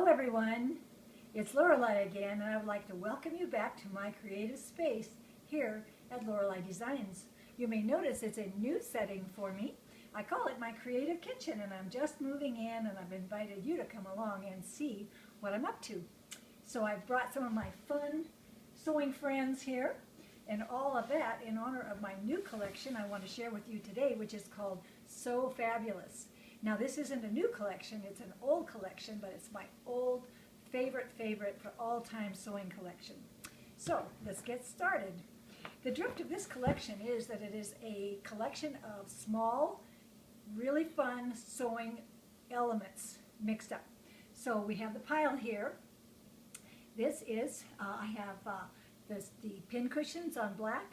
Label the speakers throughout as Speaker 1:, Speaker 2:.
Speaker 1: everyone, it's Loralie again, and I would like to welcome you back to my creative space here at Loralie Designs. You may notice it's a new setting for me. I call it my creative kitchen, and I'm just moving in, and I've invited you to come along and see what I'm up to. So I've brought some of my fun sewing friends here, and all of that in honor of my new collection I want to share with you today, which is called So Fabulous. Now this isn't a new collection, it's an old collection, but it's my old favorite for all time sewing collection. So let's get started. The drift of this collection is that it is a collection of small, really fun sewing elements mixed up. So we have the pile here. This is, I have the pin cushions on black,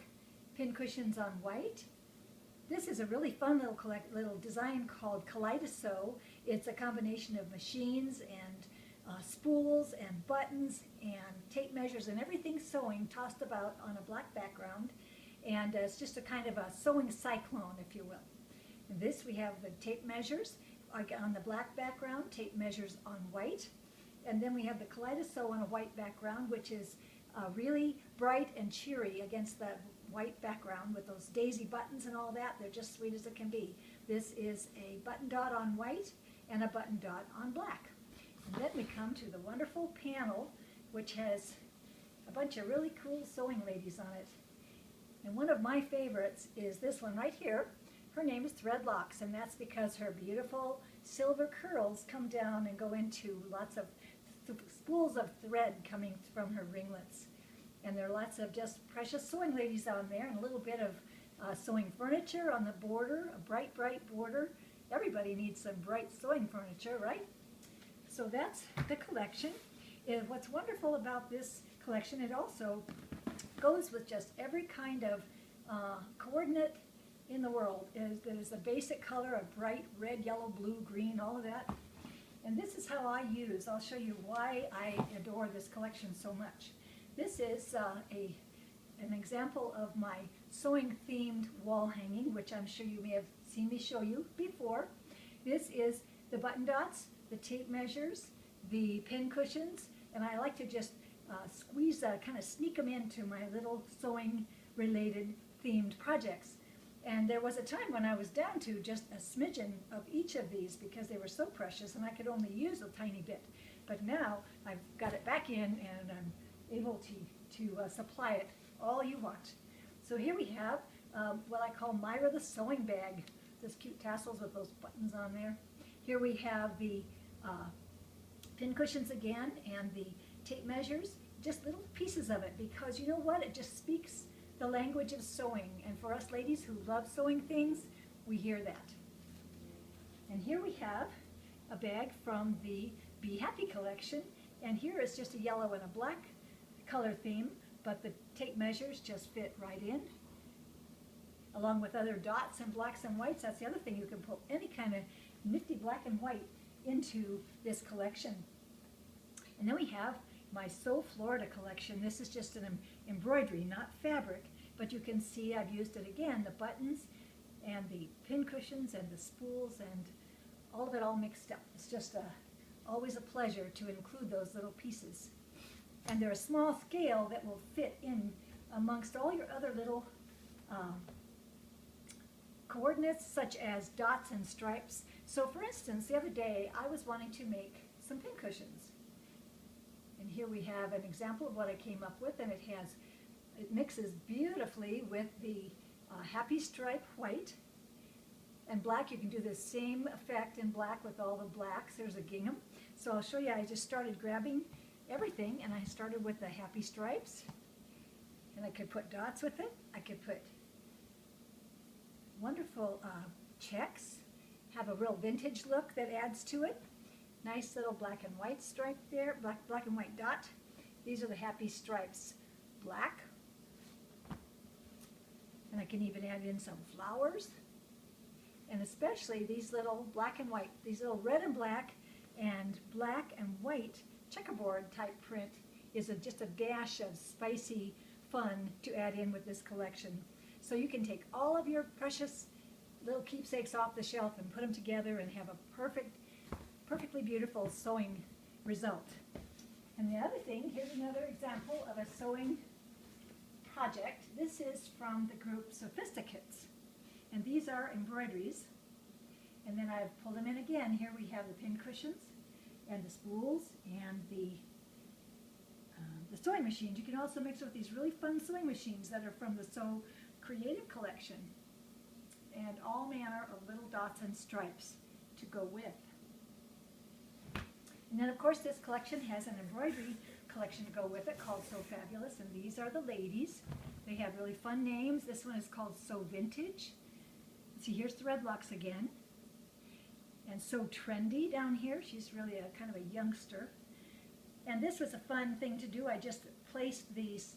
Speaker 1: pin cushions on white. This is a really fun little design called Kaleido-Sew. It's a combination of machines and spools and buttons and tape measures and everything sewing tossed about on a black background. And it's just a kind of a sewing cyclone, if you will. In this we have the tape measures on the black background, tape measures on white. And then we have the Kaleido-Sew on a white background, which is really bright and cheery against that white background with those daisy buttons and all that. They're just sweet as it can be. This is a button dot on white and a button dot on black. And then we come to the wonderful panel, which has a bunch of really cool sewing ladies on it. And one of my favorites is this one right here. Her name is Threadlocks, and that's because her beautiful silver curls come down and go into lots of spools of thread coming from her ringlets. And there are lots of just precious sewing ladies on there, and a little bit of sewing furniture on the border, a bright border. Everybody needs some bright sewing furniture, right? So that's the collection. And what's wonderful about this collection, it also goes with just every kind of coordinate in the world. There's a basic color of bright red, yellow, blue, green, all of that. And this is how I'll show you why I adore this collection so much. This is an example of my sewing themed wall hanging, which I'm sure you may have seen me show you before. This is the button dots, the tape measures, the pin cushions, and I like to just kind of sneak them into my little sewing related themed projects. And there was a time when I was down to just a smidgen of each of these because they were so precious and I could only use a tiny bit. But now I've got it back in and I'm able to supply it all you want. So here we have what I call Myra the sewing bag. Those cute tassels with those buttons on there. Here we have the pin cushions again and the tape measures, just little pieces of it because you know what, it just speaks the language of sewing, and for us ladies who love sewing things, we hear that. And here we have a bag from the Be Happy collection, and here is just a yellow and a black color theme, but the tape measures just fit right in, along with other dots and blacks and whites. That's the other thing, you can pull any kind of nifty black and white into this collection. And then we have my Sew Florida collection. This is just an embroidery, not fabric, but you can see I've used it again, the buttons and the pin cushions and the spools and all of it all mixed up. It's just always a pleasure to include those little pieces. And they're a small scale that will fit in amongst all your other little coordinates such as dots and stripes. So for instance, the other day I was wanting to make some pin cushions. And here we have an example of what I came up with, and it mixes beautifully with the happy stripe white and black. You can do the same effect in black with all the blacks. There's a gingham. So I'll show you, I just started grabbing everything, and I started with the happy stripes, and I could put dots with it. I could put wonderful checks, have a real vintage look that adds to it. Nice little black and white stripe there, black and white dot. These are the happy stripes, black. And I can even add in some flowers. And especially these little black and white, these little red and black and white checkerboard type print is just a dash of spicy fun to add in with this collection. So you can take all of your precious little keepsakes off the shelf and put them together and have a perfectly beautiful sewing result. And the other thing, here's another example of a sewing project. This is from the group Sophisticates. And these are embroideries. And then I've pulled them in again. Here we have the pin cushions and the spools and the sewing machines. You can also mix it with these really fun sewing machines that are from the Sew Creative collection. And all manner of little dots and stripes to go with. And then of course this collection has an embroidery collection to go with it called So Fabulous, and these are the ladies. They have really fun names. This one is called So Vintage. See, here's Threadlocks again. And So Trendy down here. She's really a kind of a youngster. And this was a fun thing to do. I just placed these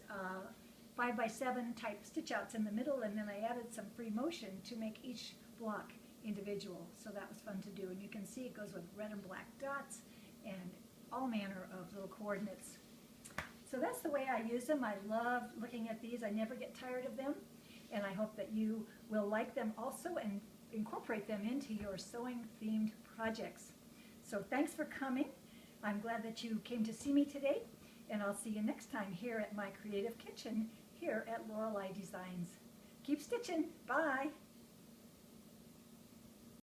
Speaker 1: 5x7 type stitch outs in the middle, and then I added some free motion to make each block individual. So that was fun to do. And you can see it goes with red and black dots and all manner of little coordinates. So that's the way I use them. I love looking at these. I never get tired of them. And I hope that you will like them also and incorporate them into your sewing themed projects. So thanks for coming. I'm glad that you came to see me today, and I'll see you next time here at my creative kitchen here at Loralie Designs. Keep stitching. Bye.